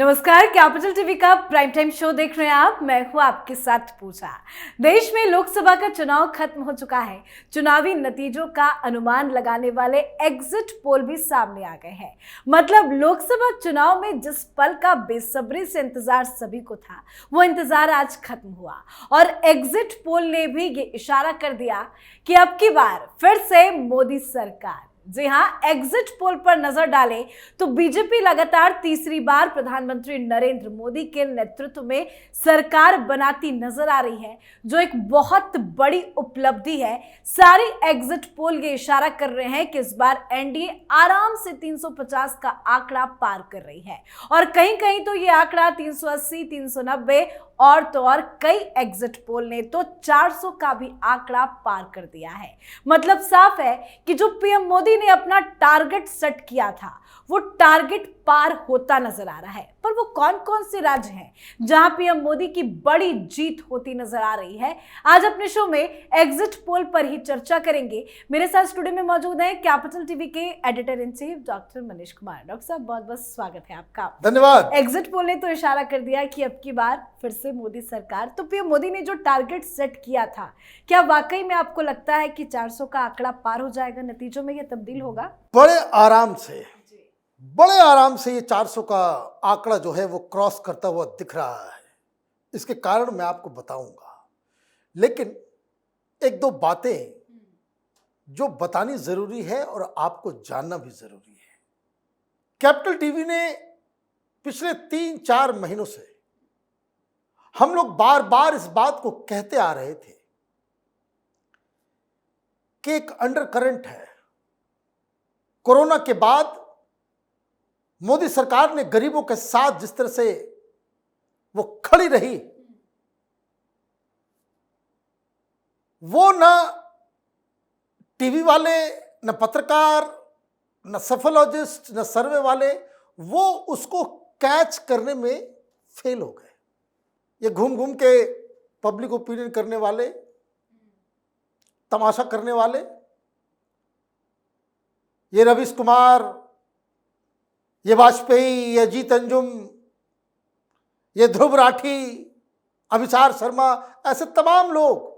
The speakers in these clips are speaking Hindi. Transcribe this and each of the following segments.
नमस्कार, कैपिटल टीवी का प्राइम टाइम शो देख रहे हैं आप। मैं हूं आपके साथ पूजा। देश में लोकसभा का चुनाव खत्म हो चुका है। चुनावी नतीजों का अनुमान लगाने वाले एग्जिट पोल भी सामने आ गए हैं। मतलब लोकसभा चुनाव में जिस पल का बेसब्री से इंतजार सभी को था, वो इंतजार आज खत्म हुआ और एग्जिट पोल ने भी ये इशारा कर दिया कि अब की बार फिर से मोदी सरकार। जी हां, एग्जिट पोल पर नजर डालें तो बीजेपी लगातार तीसरी बार प्रधानमंत्री नरेंद्र मोदी के नेतृत्व में सरकार बनाती नजर आ रही है, जो एक बहुत बड़ी उपलब्धि है। सारी एग्जिट पोल ये इशारा कर रहे हैं कि इस बार एनडीए आराम से 350 का आंकड़ा पार कर रही है और कहीं कहीं तो ये आंकड़ा 380, 390 और तो और कई एग्जिट पोल ने तो 400 का भी आंकड़ा पार कर दिया है। मतलब साफ है कि जो पीएम मोदी ने अपना टारगेट सेट किया था, वो टारगेट पार होता नजर आ रहा है। पर वो कौन कौन से राज्य हैं जहां पीएम मोदी की बड़ी जीत होती नजर आ रही है, आज अपने शो में एग्जिट पोल पर ही चर्चा करेंगे। मेरे साथ स्टूडियो में मौजूद हैं कैपिटल टीवी के editor in chief doctor Manish Kumar. Doctor साहब, बहुत बहुत स्वागत है आपका। धन्यवाद। एग्जिट पोल ने तो इशारा कर दिया कि अब की बार फिर से मोदी सरकार। तो पीएम मोदी ने जो टारगेट सेट किया था, क्या वाकई में आपको लगता है कि 400 का आंकड़ा पार हो जाएगा, नतीजों में यह तब्दील होगा? बड़े आराम से ये 400 का आंकड़ा जो है वो क्रॉस करता हुआ दिख रहा है। इसके कारण मैं आपको बताऊंगा, लेकिन एक दो बातें जो बतानी जरूरी है और आपको जानना भी जरूरी है। कैपिटल टीवी ने पिछले 3-4 महीनों से हम लोग बार बार इस बात को कहते आ रहे थे कि एक अंडर करंट है। कोरोना के बाद मोदी सरकार ने गरीबों के साथ जिस तरह से वो खड़ी रही, वो ना टीवी वाले, न पत्रकार, न सेफोलॉजिस्ट, न सर्वे वाले, वो उसको कैच करने में फेल हो गए। ये घूम घूम के पब्लिक ओपिनियन करने वाले, तमाशा करने वाले, ये रवीश कुमार, ये वाजपेयी, ये अजीत अंजुम, ये ध्रुव राठी, अभिसार शर्मा, ऐसे तमाम लोग,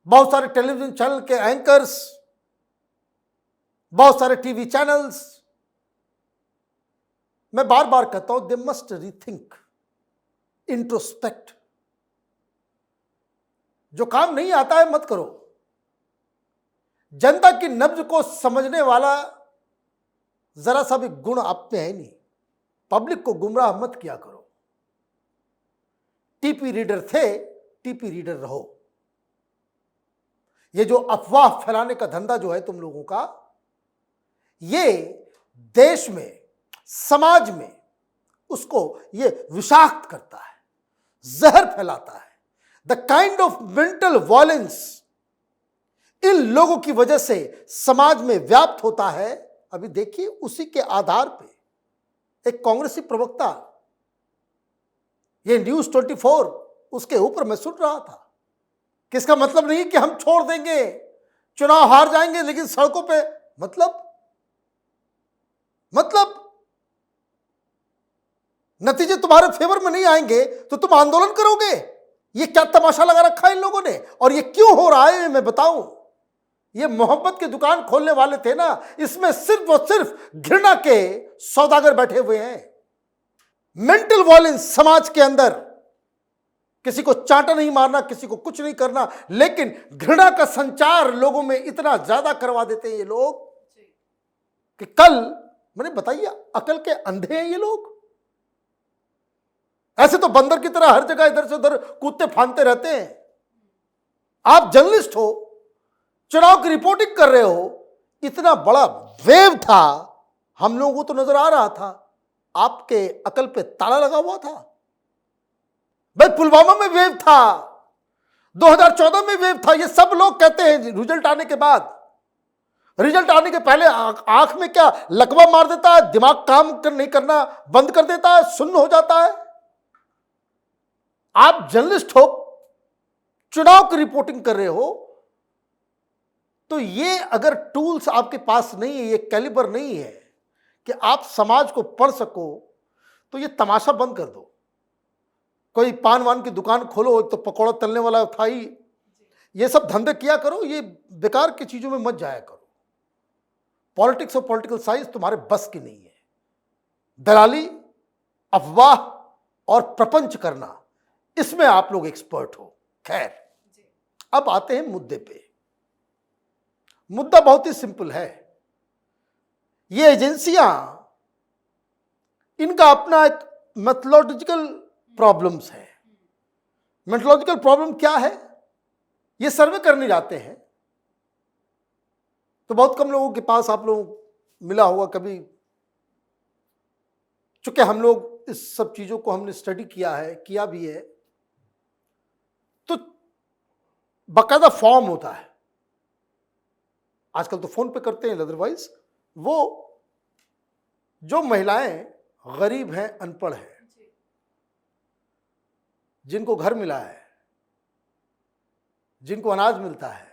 बहुत सारे टेलीविजन चैनल के एंकर्स, बहुत सारे टीवी चैनल्स, मैं बार बार कहता हूं, दे मस्ट रीथिंक, इंट्रोस्पेक्ट। जो काम नहीं आता है मत करो। जनता की नब्ज को समझने वाला जरा सा भी गुण आप में है नहीं। पब्लिक को गुमराह मत किया करो। टीपी रीडर थे, टीपी रीडर रहो। ये जो अफवाह फैलाने का धंधा जो है तुम लोगों का, ये देश में, समाज में उसको ये विषाक्त करता है, जहर फैलाता है। The kind of mental violence in लोगों की वजह से समाज में व्याप्त होता है। अभी देखिए, उसी के आधार पे एक कांग्रेसी प्रवक्ता, ये न्यूज़ 24, उसके ऊपर मैं सुन रहा था कि इसका मतलब नहीं कि हम छोड़ देंगे, चुनाव हार जाएंगे, लेकिन सड़कों पे मतलब नतीजे तुम्हारे फेवर में नहीं आएंगे तो तुम आंदोलन करोगे। ये क्या तमाशा लगा रखा है इन लोगों ने, और ये क्यों हो रहा है मैं बताऊं। ये मोहब्बत की दुकान खोलने वाले थे ना, इसमें सिर्फ और सिर्फ घृणा के सौदागर बैठे हुए हैं। मेंटल वायलेंस समाज के अंदर, किसी को चांटा नहीं मारना, किसी को कुछ नहीं करना, लेकिन घृणा का संचार लोगों में इतना ज्यादा करवा देते हैं ये लोग कि कल, मैंने बताइए, अकल के अंधे हैं ये लोग। ऐसे तो बंदर की तरह हर जगह इधर से उधर कूदते फांदते रहते हैं। आप जर्नलिस्ट हो, चुनाव की रिपोर्टिंग कर रहे हो, इतना बड़ा वेव था, हम लोगों को तो नजर आ रहा था, आपके अकल पे ताला लगा हुआ था। भाई, पुलवामा में वेव था, 2014 में वेव था। ये सब लोग कहते हैं रिजल्ट आने के बाद, रिजल्ट आने के पहले आंख में क्या लकवा मार देता है, दिमाग काम नहीं करना बंद कर देता है, सुन्न हो जाता है। आप जर्नलिस्ट हो, चुनाव की रिपोर्टिंग कर रहे हो, तो ये अगर टूल्स आपके पास नहीं है, ये कैलिबर नहीं है कि आप समाज को पढ़ सको, तो ये तमाशा बंद कर दो। कोई पान वान की दुकान खोलो तो पकौड़ा तलने वाला था ही, ये सब धंधे किया करो, ये बेकार की चीजों में मत जाया करो। पॉलिटिक्स और पॉलिटिकल साइंस तुम्हारे बस की नहीं है। दलाली, अफवाह और प्रपंच करना, इसमें आप लोग एक्सपर्ट हो। खैर, अब आते हैं मुद्दे पे। मुद्दा बहुत ही सिंपल है। ये एजेंसियां, इनका अपना एक मेथोडोलॉजिकल प्रॉब्लम्स है। मेथोडोलॉजिकल प्रॉब्लम क्या है? ये सर्वे करने जाते हैं तो बहुत कम लोगों के पास आप लोग मिला होगा कभी, चूंकि हम लोग इस सब चीजों को हमने स्टडी किया भी है, तो बाकायदा फॉर्म होता है। आजकल तो फोन पे करते हैं, अदरवाइज वो जो महिलाएं गरीब हैं, अनपढ़ हैं, जिनको घर मिला है, जिनको अनाज मिलता है,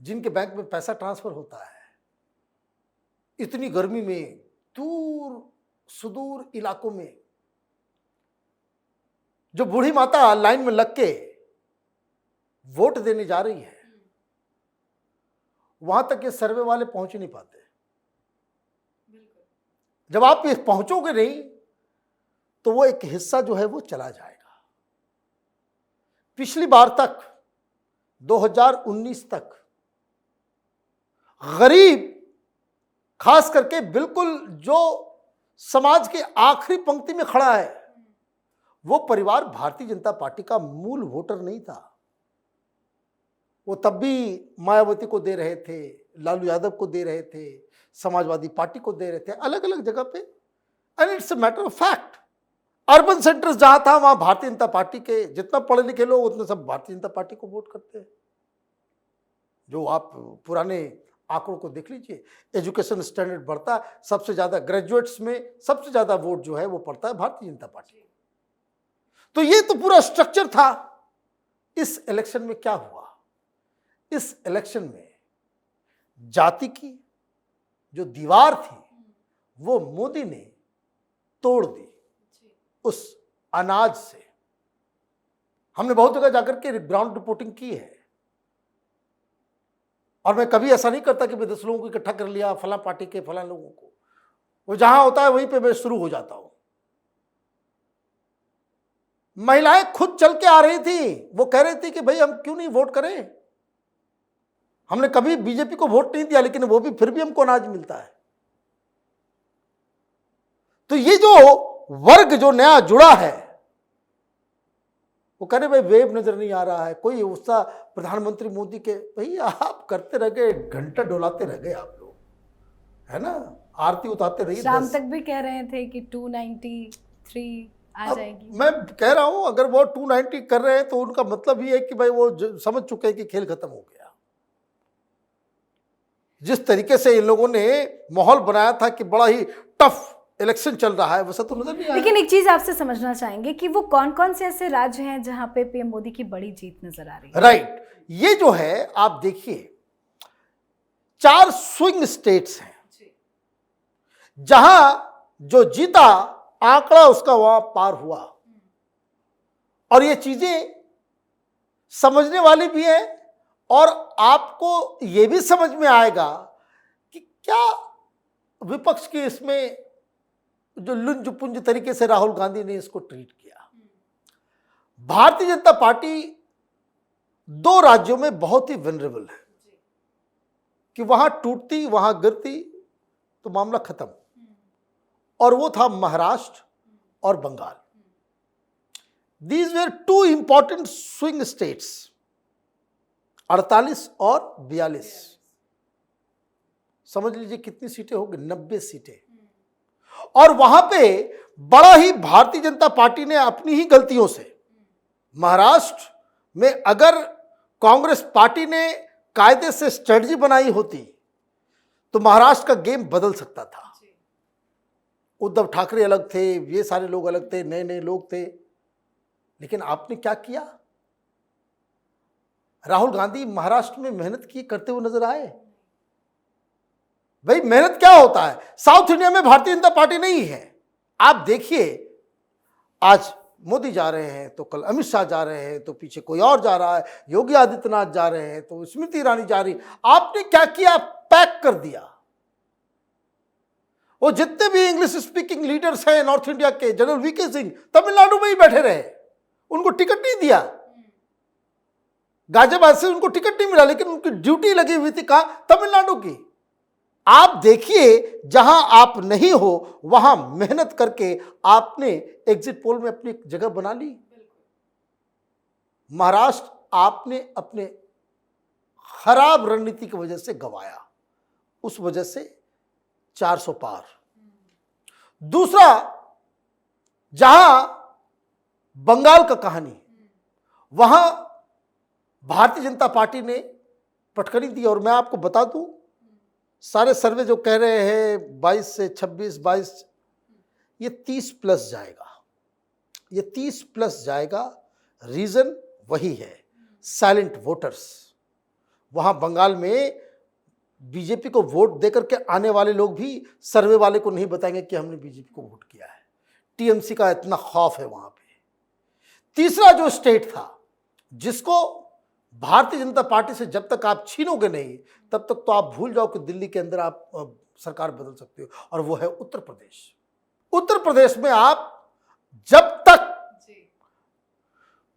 जिनके बैंक में पैसा ट्रांसफर होता है, इतनी गर्मी में दूर सुदूर इलाकों में जो बूढ़ी माता लाइन में लग के वोट देने जा रही है, वहां तक ये सर्वे वाले पहुंच ही नहीं पाते। जब आप पहुंचोगे नहीं तो वो एक हिस्सा जो है वो चला जाएगा। पिछली बार तक 2019 तक गरीब, खास करके बिल्कुल जो समाज के आखिरी पंक्ति में खड़ा है, वो परिवार भारतीय जनता पार्टी का मूल वोटर नहीं था। वो तब भी मायावती को दे रहे थे, लालू यादव को दे रहे थे, समाजवादी पार्टी को दे रहे थे, अलग अलग जगह पे। And it's a matter of fact. Urban centres जहां था वहां भारतीय जनता पार्टी के जितना पढ़े लिखे लोग उतने सब भारतीय जनता पार्टी को वोट करते हैं। जो आप पुराने आंकड़ों को देख लीजिए, एजुकेशन स्टैंडर्ड बढ़ता है, सबसे ज्यादा ग्रेजुएट्स में सबसे ज्यादा वोट जो है वो पड़ता है भारतीय जनता पार्टी को। तो ये तो पूरा स्ट्रक्चर था। इस इलेक्शन में क्या हुआ? इस इलेक्शन में जाति की जो दीवार थी वो मोदी ने तोड़ दी उस अनाज से। हमने बहुत जगह जाकर के ग्राउंड रिपोर्टिंग की है, और मैं कभी ऐसा नहीं करता कि मैं 10 लोगों को इकट्ठा कर लिया, फला पार्टी के फला लोगों को। वो जहां होता है वहीं पे मैं शुरू हो जाता हूं। महिलाएं खुद चल के आ रही थी, वो कह रही थी कि भाई हम क्यों नहीं वोट करें, हमने कभी बीजेपी को वोट नहीं दिया, लेकिन वो भी फिर भी हमको अनाज मिलता है। तो ये जो वर्ग जो नया जुड़ा है, वो कह रहे भाई वेब नजर नहीं आ रहा है, कोई उसका प्रधानमंत्री मोदी के, भाई आप करते रह गए, घंटा डोलाते रह गए आप लोग, है ना, आरती उतारते रहिए। शाम तक भी कह रहे थे कि 293 आ जाएगी। मैं कह रहा हूं अगर वो 290 कर रहे हैं तो उनका मतलब ही है कि भाई वो समझ चुके हैं कि खेल खत्म हो गया। जिस तरीके से इन लोगों ने माहौल बनाया था कि बड़ा ही टफ इलेक्शन चल रहा है, वैसा तो नजर नहीं आया। लेकिन एक चीज आपसे समझना चाहेंगे कि वो कौन कौन से ऐसे राज्य हैं जहां पे पीएम मोदी की बड़ी जीत नजर आ रही है? राइट, ये जो है आप देखिए 4 स्विंग स्टेट्स हैं जहां जो जीता आंकड़ा उसका वहां पार हुआ। और ये चीजें समझने वाली भी है, और आपको ये भी समझ में आएगा कि क्या विपक्ष की इसमें जो लुंज पुंज तरीके से राहुल गांधी ने इसको ट्रीट किया। भारतीय जनता पार्टी 2 राज्यों में बहुत ही वनरेबल है कि वहां टूटती वहां गिरती तो मामला खत्म, और वो था महाराष्ट्र और Bengal. These were 2 important swing states, 48 और 42। समझ लीजिए कितनी सीटें होगी, 90 सीटें। और वहां पे बड़ा ही भारतीय जनता पार्टी ने अपनी ही गलतियों से, महाराष्ट्र में अगर कांग्रेस पार्टी ने कायदे से स्ट्रेटजी बनाई होती तो महाराष्ट्र का गेम बदल सकता था। उद्धव ठाकरे अलग थे, ये सारे लोग अलग थे, नए नए लोग थे, लेकिन आपने क्या किया? राहुल गांधी महाराष्ट्र में मेहनत की करते हुए नजर आए। भाई मेहनत क्या होता है? साउथ इंडिया में भारतीय जनता पार्टी नहीं है, आप देखिए, आज मोदी जा रहे हैं तो कल अमित शाह जा रहे हैं, तो पीछे कोई और जा रहा है, योगी आदित्यनाथ जा रहे हैं, तो स्मृति ईरानी जा रही। आपने क्या किया? पैक कर दिया। वो जितने भी इंग्लिश स्पीकिंग लीडर्स हैं नॉर्थ इंडिया के, जनरल वीके सिंह तमिलनाडु में ही बैठे रहे, उनको टिकट नहीं दिया। गाजियाबाद से उनको टिकट नहीं मिला, लेकिन उनकी ड्यूटी लगी हुई थी कहां? तमिलनाडु की। आप देखिए, जहां आप नहीं हो वहां मेहनत करके आपने एग्जिट पोल में अपनी जगह बना ली। महाराष्ट्र आपने अपने खराब रणनीति की वजह से गंवाया, उस वजह से 400 पार। दूसरा, जहां बंगाल का कहानी, वहां भारतीय जनता पार्टी ने पटखनी दी। और मैं आपको बता दूं, सारे सर्वे जो कह रहे हैं 22 से 26, 22, ये 30 प्लस जाएगा, ये 30 प्लस जाएगा। रीजन वही है, साइलेंट वोटर्स। वहां बंगाल में बीजेपी को वोट देकर के आने वाले लोग भी सर्वे वाले को नहीं बताएंगे कि हमने बीजेपी को वोट किया है। टीएमसी का इतना खौफ है वहां पे। तीसरा जो स्टेट था, जिसको भारतीय जनता पार्टी से जब तक आप छीनोगे नहीं, तब तक तो आप भूल जाओ कि दिल्ली के अंदर आप सरकार बदल सकते हो, और वो है उत्तर प्रदेश। उत्तर प्रदेश में आप जब तक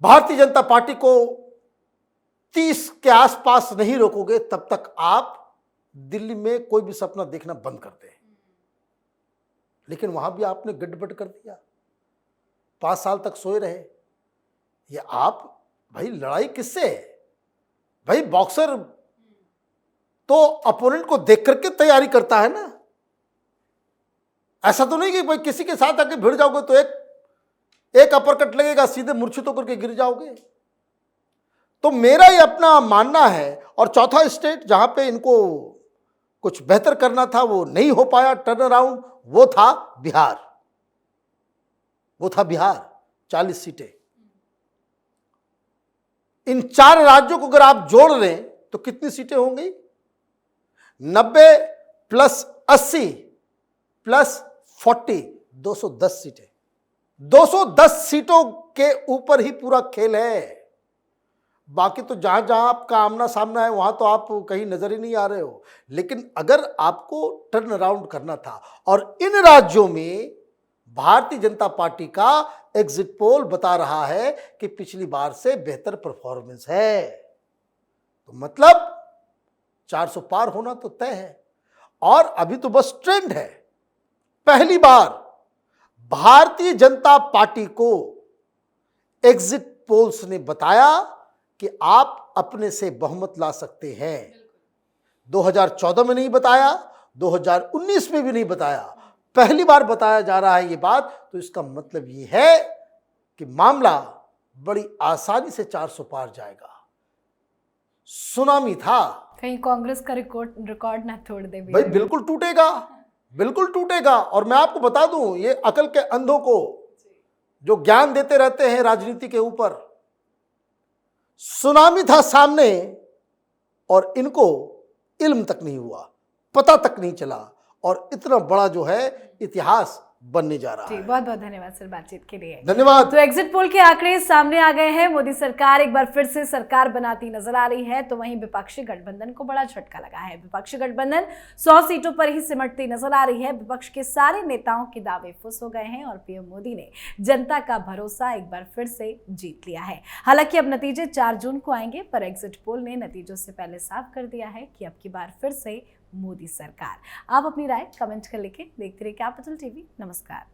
भारतीय जनता पार्टी को 30 के आसपास नहीं रोकोगे, तब तक आप दिल्ली में कोई भी सपना देखना बंद कर दें। लेकिन वहां भी आपने गड़बड़ कर दिया, 5 साल तक सोए रहे। ये आप भाई लड़ाई किससे है? भाई बॉक्सर तो अपोनेंट को देख करके तैयारी करता है ना। ऐसा तो नहीं कि भाई किसी के साथ आके भिड़ जाओगे तो एक अपरकट लगेगा, सीधे मूर्छित होकर के गिर जाओगे। तो मेरा ये अपना मानना है। और चौथा स्टेट जहां पे इनको कुछ बेहतर करना था, वो नहीं हो पाया टर्न अराउंड, वो था बिहार। 40 सीटें। इन 4 राज्यों को अगर आप जोड़ लें तो कितनी सीटें होंगी? 90 प्लस 80 प्लस 40, 210 सीटें। 210 सीटों के ऊपर ही पूरा खेल है। बाकी तो जहां जहां आपका आमना सामना है, वहां तो आप कहीं नजर ही नहीं आ रहे हो। लेकिन अगर आपको टर्न अराउंड करना था, और इन राज्यों में भारतीय जनता पार्टी का एग्जिट पोल बता रहा है कि पिछली बार से बेहतर परफॉर्मेंस है, तो मतलब 400 पार होना तो तय है। और अभी तो बस ट्रेंड है। पहली बार भारतीय जनता पार्टी को एग्जिट पोल्स ने बताया कि आप अपने से बहुमत ला सकते हैं। 2014 में नहीं बताया, 2019 में भी नहीं बताया, पहली बार बताया जा रहा है ये बात। तो इसका मतलब ये है कि मामला बड़ी आसानी से 400 पार जाएगा। सुनामी था, कहीं कांग्रेस का रिकॉर्ड ना तोड़ दे भाई। बिल्कुल टूटेगा, बिल्कुल टूटेगा। और मैं आपको बता दूं, ये अकल के अंधों को जो ज्ञान देते रहते हैं राजनीति के ऊपर, सुनामी था सामने और इनको इल्म तक नहीं हुआ, पता तक नहीं चला, और इतना बड़ा जो है इतिहास बनने जा रहा है। बहुत बहुत धन्यवाद सर बातचीत के लिए। धन्यवाद। तो एग्जिट पोल के आंकड़े सामने आ गए हैं। मोदी सरकार एक बार फिर से सरकार बनाती नजर आ रही है, तो वहीं विपक्षी गठबंधन को बड़ा झटका लगा है। विपक्षी गठबंधन 100 सीटों पर ही सिमटती नजर आ रही है। विपक्ष के सारे नेताओं के दावे फुस हो गए हैं और पीएम मोदी ने जनता का भरोसा एक बार फिर से जीत लिया है। हालांकि अब नतीजे 4 जून को आएंगे, पर एग्जिट पोल ने नतीजों से पहले साफ कर दिया है कि अब की बार फिर से मोदी सरकार। आप अपनी राय कमेंट कर लिखें। देखते रहिए कैपिटल टीवी। नमस्कार।